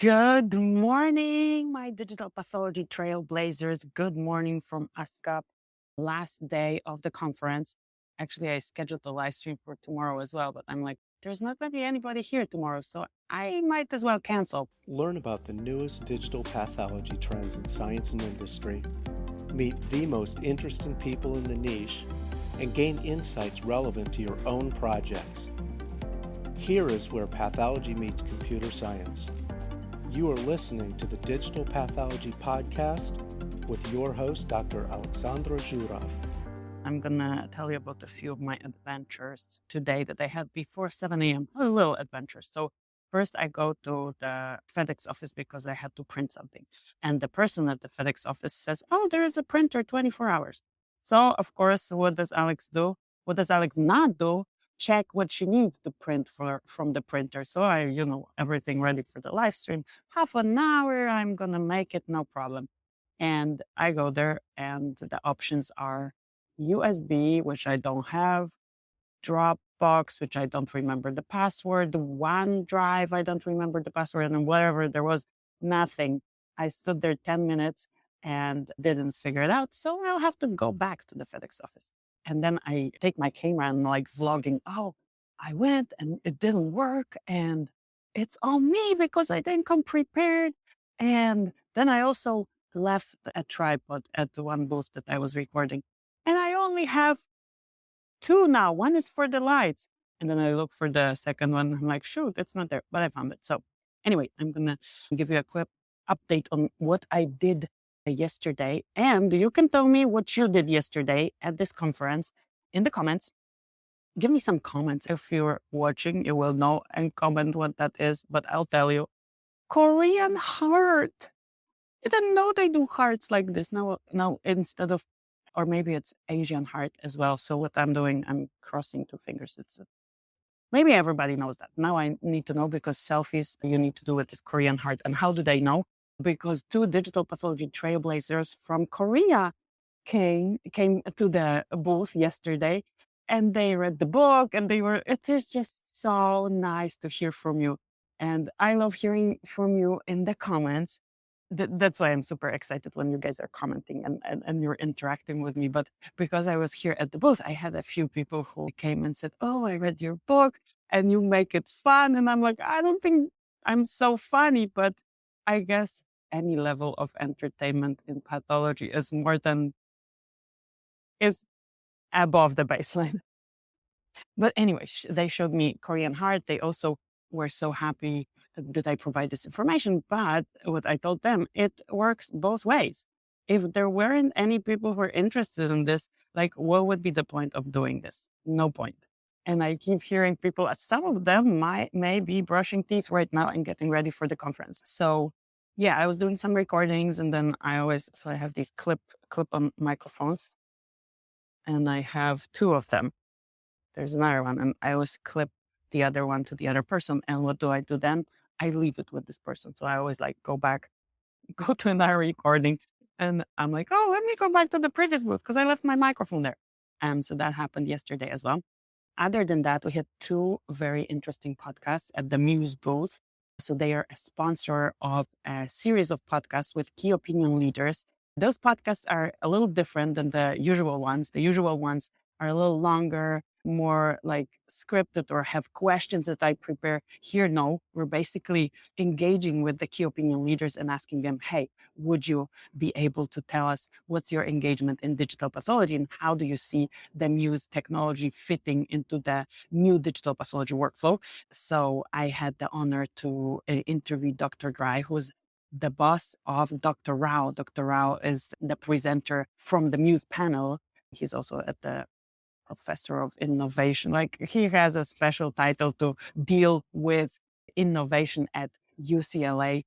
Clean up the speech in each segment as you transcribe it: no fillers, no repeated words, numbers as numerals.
Good morning, my digital pathology trailblazers. Good morning from Uscap. Last day of the conference. Actually, I scheduled the live stream for tomorrow as well, but I'm like, there's not going to be anybody here tomorrow, so I might as well cancel. Learn about the newest digital pathology trends in science and industry, meet the most interesting people in the niche, and gain insights relevant to your own projects. Here is where pathology meets computer science. You are listening to the Digital Pathology Podcast with your host, Dr. Aleksandra Zuraw. I'm going to tell you about a few of my adventures today that I had before 7 a.m. A little adventure. So first I go to the FedEx office because I had to print something. And the person at the FedEx office says, oh, there is a printer 24 hours. So of course, what does Alex do? What does Alex not do? Check what she needs to print from the printer. So I, everything ready for the live stream. Half an hour, I'm going to make it, no problem. And I go there and the options are USB, which I don't have, Dropbox, which I don't remember the password, OneDrive, I don't remember the password, and whatever, there was nothing. I stood there 10 minutes and didn't figure it out. So I'll have to go back to the FedEx office. And then I take my camera and like vlogging, oh, I went and it didn't work. And it's on me because I didn't come prepared. And then I also left a tripod at the one booth that I was recording. And I only have two now. One is for the lights. And then I look for the second one. I'm like, shoot, it's not there, but I found it. So anyway, I'm going to give you a quick update on what I did yesterday. And you can tell me what you did yesterday at this conference in the comments. Give me some comments. If you're watching, you will know and comment what that is. But I'll tell you, Korean heart. I didn't know they do hearts like this. Now, instead of, or maybe it's Asian heart as well. So what I'm doing, I'm crossing two fingers. Maybe everybody knows that. Now I need to know because selfies you need to do with this Korean heart. And how do they know? Because two digital pathology trailblazers from Korea came to the booth yesterday and they read the book and it is just so nice to hear from you. And I love hearing from you in the comments. That's why I'm super excited when you guys are commenting and you're interacting with me. But because I was here at the booth, I had a few people who came and said, oh, I read your book and you make it fun. And I'm like, I don't think I'm so funny, but I guess any level of entertainment in pathology is above the baseline. But anyway, they showed me Korean heart. They also were so happy that I provide this information. But what I told them, it works both ways. If there weren't any people who were interested in this, like, what would be the point of doing this? No point. And I keep hearing people, some of them may be brushing teeth right now and getting ready for the conference. So yeah, I was doing some recordings and then I have these clip on microphones and I have two of them. There's another one and I always clip the other one to the other person. And what do I do then? I leave it with this person. So I always like go to another recording and I'm like, oh, let me go back to the previous booth because I left my microphone there. And so that happened yesterday as well. Other than that, we had two very interesting podcasts at the MUSE Booth. So they are a sponsor of a series of podcasts with key opinion leaders. Those podcasts are a little different than the usual ones. The usual ones are a little longer, more like scripted or have questions that I prepare. Here, no, we're basically engaging with the key opinion leaders and asking them, hey, would you be able to tell us what's your engagement in digital pathology and how do you see the MUSE technology fitting into the new digital pathology workflow? So I had the honor to interview Dr. Dry, who's the boss of Dr. Rao. Dr. Rao is the presenter from the MUSE panel. He's also at the professor of innovation. Like he has a special title to deal with innovation at UCLA.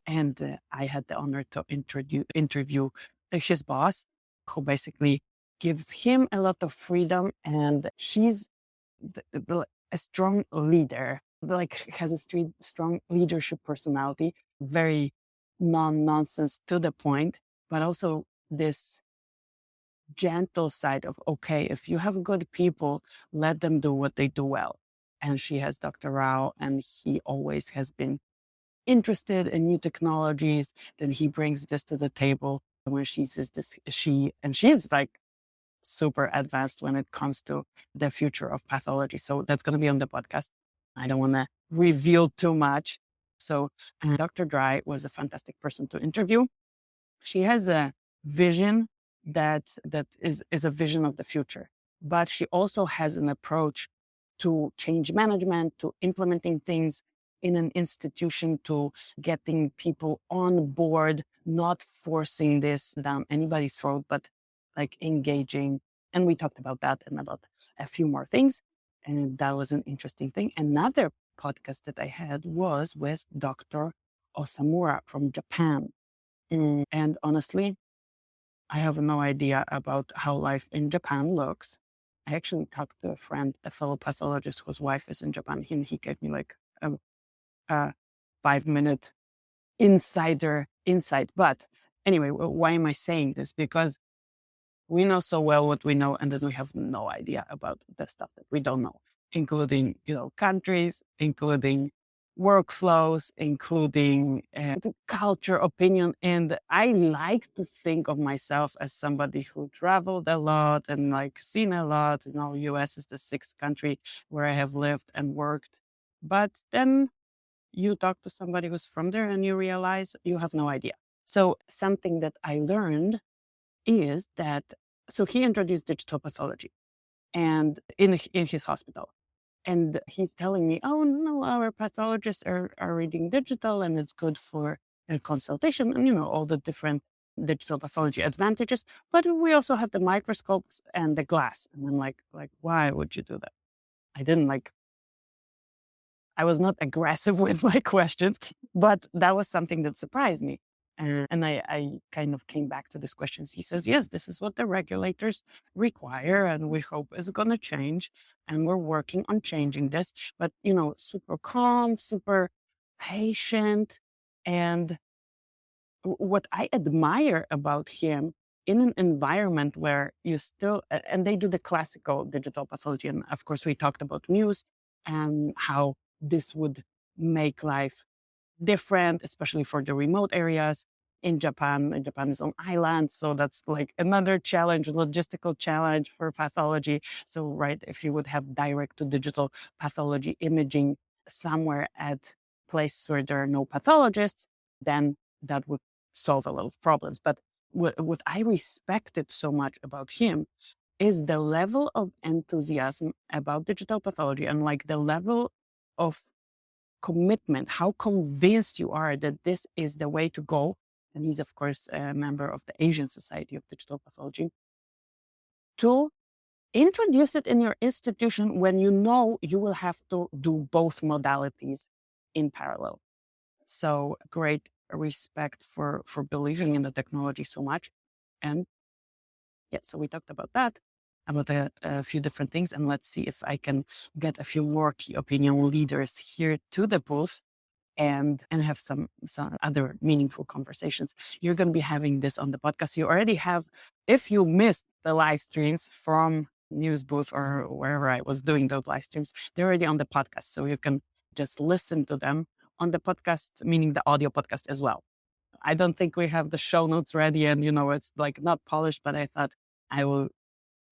And I had the honor to interview his boss, who basically gives him a lot of freedom. And she's a strong leader, like has a strong leadership personality, very non-nonsense to the point, but also this gentle side of, okay, if you have good people, let them do what they do well. And she has Dr. Rao, and he always has been interested in new technologies, then he brings this to the table where she says this, she's like super advanced when it comes to the future of pathology. So that's going to be on the podcast. I don't want to reveal too much. So Dr. Dry was a fantastic person to interview. She has a vision that is a vision of the future, but she also has an approach to change management, to implementing things in an institution, to getting people on board, not forcing this down anybody's throat, but like engaging. And we talked about that and about a few more things. And that was an interesting thing. Another podcast that I had was with Dr. Ozumura from Japan. And honestly, I have no idea about how life in Japan looks. I actually talked to a friend, a fellow pathologist whose wife is in Japan. He gave me like a 5-minute insider insight. But anyway, why am I saying this? Because we know so well what we know, and then we have no idea about the stuff that we don't know, including, countries, including workflows, including the culture, opinion. And I like to think of myself as somebody who traveled a lot and like seen a lot. US is the 6th country where I have lived and worked. But then you talk to somebody who's from there and you realize you have no idea. So something that I learned is that, so he introduced digital pathology and in his hospital. And he's telling me, oh, no, our pathologists are reading digital and it's good for a consultation and, all the different digital pathology advantages. But we also have the microscopes and the glass. And I'm like, why would you do that? I was not aggressive with my questions, but that was something that surprised me. And I kind of came back to these questions. He says, yes, this is what the regulators require, and we hope it's going to change. And we're working on changing this. But, super calm, super patient. And what I admire about him in an environment where you still, and they do the classical digital pathology. And of course, we talked about MUSE and how this would make life different, especially for the remote areas in Japan. And Japan is on island, so that's like another challenge, logistical challenge for pathology. So, right, if you would have direct to digital pathology imaging somewhere at places where there are no pathologists, then that would solve a lot of problems. But what I respected so much about him is the level of enthusiasm about digital pathology and like the level of commitment, how convinced you are that this is the way to go. And he's, of course, a member of the Asian Society of Digital Pathology, to introduce it in your institution when you know you will have to do both modalities in parallel. So great respect for believing in the technology so much. And yeah, so we talked about that, about a few different things. And let's see if I can get a few more key opinion leaders here to the booth and have some other meaningful conversations. You're going to be having this on the podcast. You already have, if you missed the live streams from MUSE Booth or wherever I was doing those live streams, they're already on the podcast. So you can just listen to them on the podcast, meaning the audio podcast as well. I don't think we have the show notes ready and, it's like not polished, but I thought I will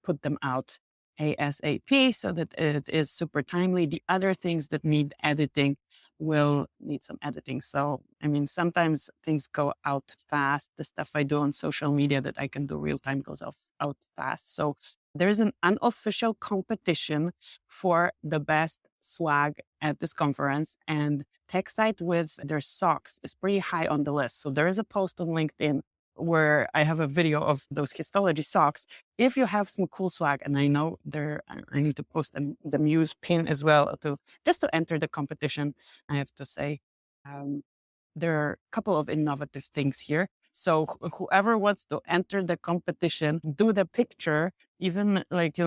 put them out ASAP so that it is super timely. The other things that need editing will need some editing. So, sometimes things go out fast. The stuff I do on social media that I can do real time goes out fast. So there's an unofficial competition for the best swag at this conference, and TechSite with their socks is pretty high on the list. So there is a post on LinkedIn where I have a video of those histology socks. If you have some cool swag, and I know I need to post the MUSE pin as well just to enter the competition. I have to say, there are a couple of innovative things here. So whoever wants to enter the competition, do the picture, even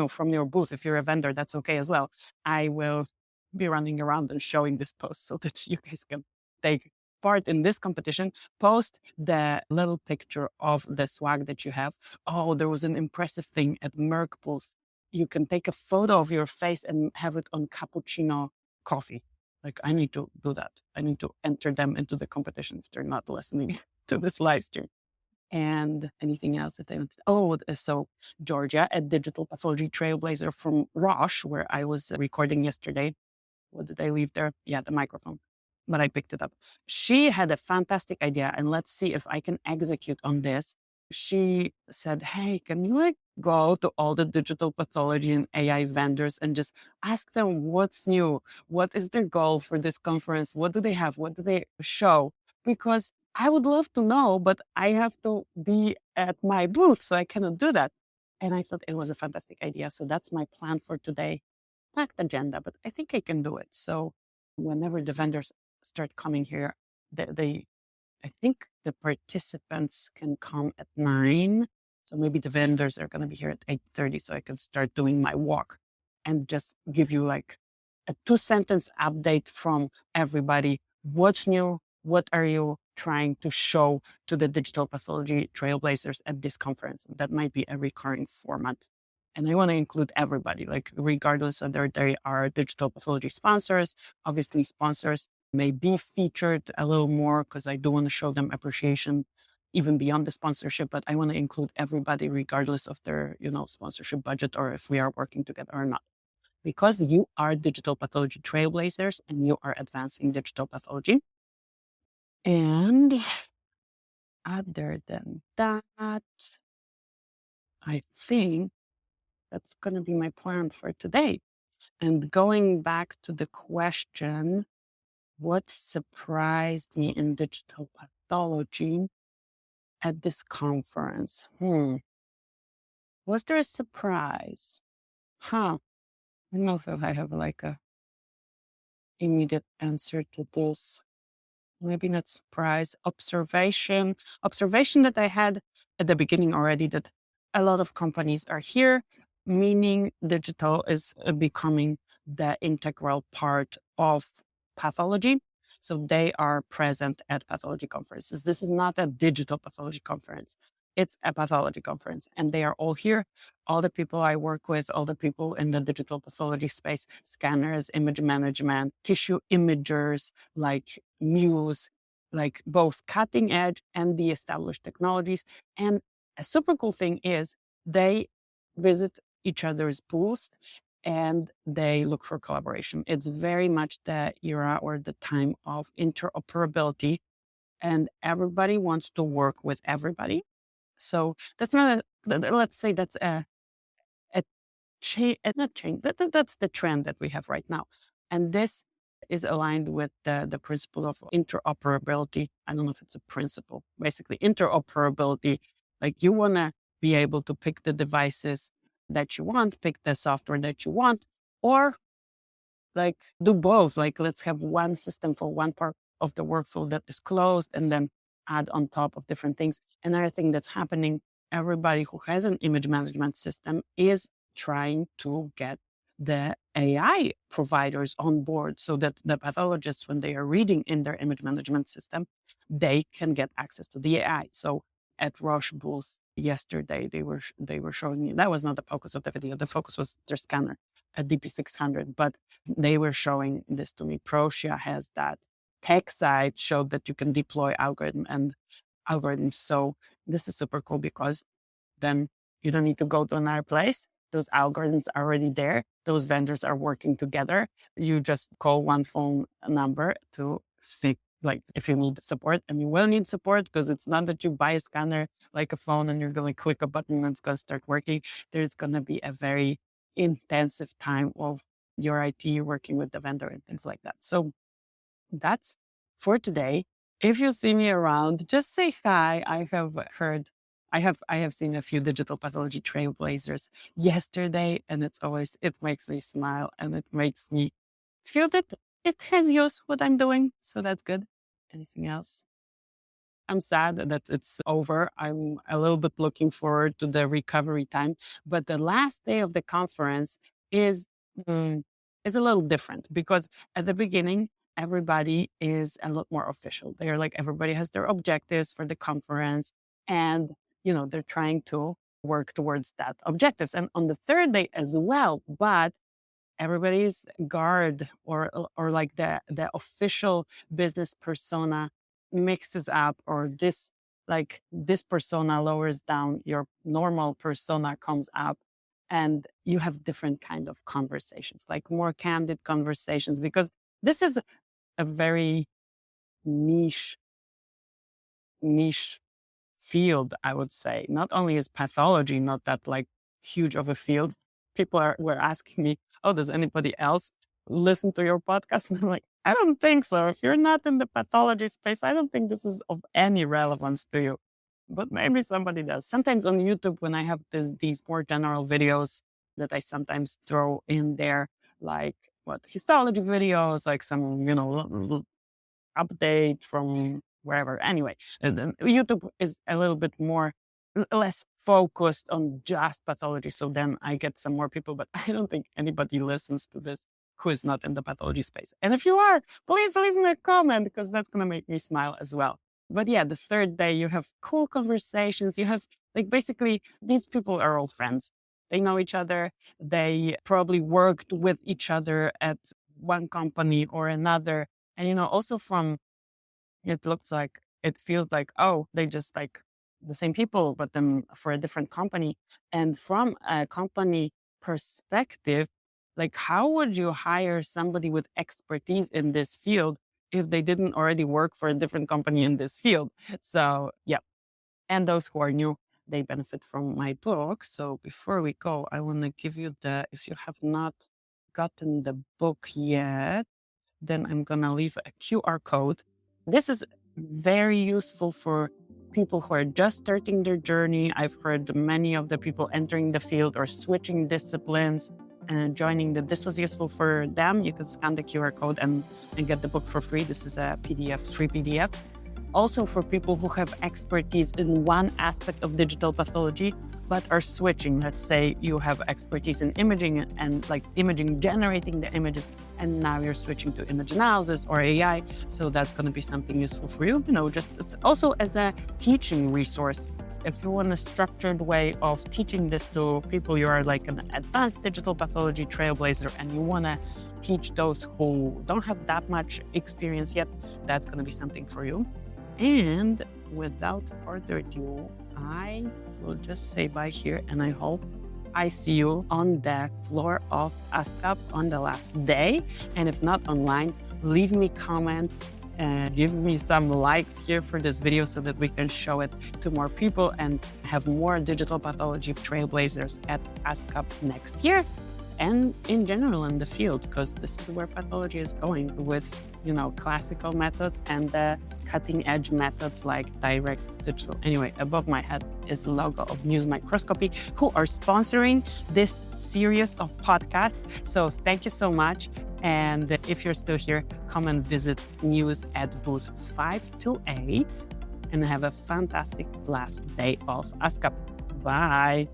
from your booth. If you're a vendor, that's okay as well. I will be running around and showing this post so that you guys can take part in this competition. Post the little picture of the swag that you have. Oh, there was an impressive thing at Merck booth. You can take a photo of your face and have it on cappuccino coffee. Like, I need to do that. I need to enter them into the competition if they're not listening to this live stream. And anything else that I want to, so Georgia, a digital pathology trailblazer from Roche, where I was recording yesterday. What did I leave there? Yeah, the microphone. But I picked it up. She had a fantastic idea, and let's see if I can execute on this. She said, hey, can you like go to all the digital pathology and AI vendors and just ask them what's new? What is their goal for this conference? What do they have? What do they show? Because I would love to know, but I have to be at my booth, so I cannot do that. And I thought it was a fantastic idea. So that's my plan for today. Packed agenda, but I think I can do it. So whenever the vendors start coming here, I think the participants can come at 9. So maybe the vendors are going to be here at 8:30, so I can start doing my walk and just give you like a 2-sentence update from everybody. What's new? What are you trying to show to the digital pathology trailblazers at this conference? That might be a recurring format. And I want to include everybody, like regardless of whether they are digital pathology sponsors. Obviously, sponsors may be featured a little more because I do want to show them appreciation even beyond the sponsorship, but I want to include everybody regardless of their, sponsorship budget or if we are working together or not. Because you are digital pathology trailblazers and you are advancing digital pathology. And other than that, I think that's going to be my plan for today. And going back to the question, what surprised me in digital pathology at this conference? Was there a surprise? I don't know if I have like a immediate answer to this. Maybe not surprise. Observation that I had at the beginning already, that a lot of companies are here, meaning digital is becoming the integral part of pathology. So they are present at pathology conferences. This is not a digital pathology conference. It's a pathology conference, and they are all here. All the people I work with, all the people in the digital pathology space, scanners, image management, tissue imagers, like MUSE, like both cutting edge and the established technologies. And a super cool thing is they visit each other's booths and they look for collaboration. It's very much the era or the time of interoperability, and everybody wants to work with everybody. So that's not let's say that's a change, not change. That's the trend that we have right now. And this is aligned with the principle of interoperability. I don't know if it's a principle, basically interoperability. Like you want to be able to pick the devices that you want, pick the software that you want, or like do both. Like let's have one system for one part of the workflow that is closed and then add on top of different things. Another thing that's happening, everybody who has an image management system is trying to get the AI providers on board so that the pathologists, when they are reading in their image management system, they can get access to the AI. So at Roche booth yesterday, they were showing me, that was not the focus of the video. The focus was their scanner, a DP600, but they were showing this to me. Procia has that. Tech side showed that you can deploy algorithms. So this is super cool because then you don't need to go to another place. Those algorithms are already there. Those vendors are working together. You just call one phone number to see, like if you need support, and you will need support because it's not that you buy a scanner like a phone and you're going to click a button and it's going to start working. There's going to be a very intensive time of your IT working with the vendor and things like that. So that's for today. If you see me around, just say hi. I have seen a few digital pathology trailblazers yesterday, and it makes me smile and it makes me feel that it has use what I'm doing. So that's good. Anything else? I'm sad that it's over. I'm a little bit looking forward to the recovery time, but the last day of the conference is is a little different because at the beginning, everybody is a lot more official. They're like, everybody has their objectives for the conference, and they're trying to work towards that objectives. And on the third day as well, but everybody's guard or like the official business persona mixes up, or this persona lowers down, your normal persona comes up, and you have different kind of conversations, like more candid conversations, because this is a very niche field, I would say. Not only is pathology not that like huge of a field, were asking me, "Oh, does anybody else listen to your podcast?" And I'm like, "I don't think so. If you're not in the pathology space, I don't think this is of any relevance to you." But maybe somebody does. Sometimes on YouTube, when I have these more general videos that I sometimes throw in there, like histology videos, like some update from wherever. Anyway, YouTube is a little bit less focused on just pathology. So then I get some more people, but I don't think anybody listens to this who is not in the pathology space. And if you are, please leave me a comment, because that's going to make me smile as well. But yeah, the third day you have cool conversations. You have basically these people are all friends. They know each other. They probably worked with each other at one company or another. And, also it feels like, oh, they just like the same people, but then for a different company. And from a company perspective, like, how would you hire somebody with expertise in this field if they didn't already work for a different company in this field? So, yeah. And those who are new, they benefit from my book. So before we go, I want to give you if you have not gotten the book yet, then I'm going to leave a QR code. This is very useful for people who are just starting their journey. I've heard many of the people entering the field or switching disciplines and joining this was useful for them. You can scan the QR code and get the book for free. This is a free PDF. Also for people who have expertise in one aspect of digital pathology, but are switching. Let's say you have expertise in imaging and like imaging, generating the images, and now you're switching to image analysis or AI. So that's going to be something useful for you, just also as a teaching resource. If you want a structured way of teaching this to people, you are like an advanced digital pathology trailblazer and you want to teach those who don't have that much experience yet, that's going to be something for you. And without further ado, I will just say bye here, and I hope I see you on the floor of Uscap on the last day. And if not online, leave me comments and give me some likes here for this video so that we can show it to more people and have more digital pathology trailblazers at Uscap next year. And in general in the field, because this is where pathology is going with, classical methods and the cutting edge methods like direct digital. Anyway, above my head is the logo of MUSE Microscopy, who are sponsoring this series of podcasts. So thank you so much. And if you're still here, come and visit MUSE at booth 528 and have a fantastic last day of Uscap. Bye.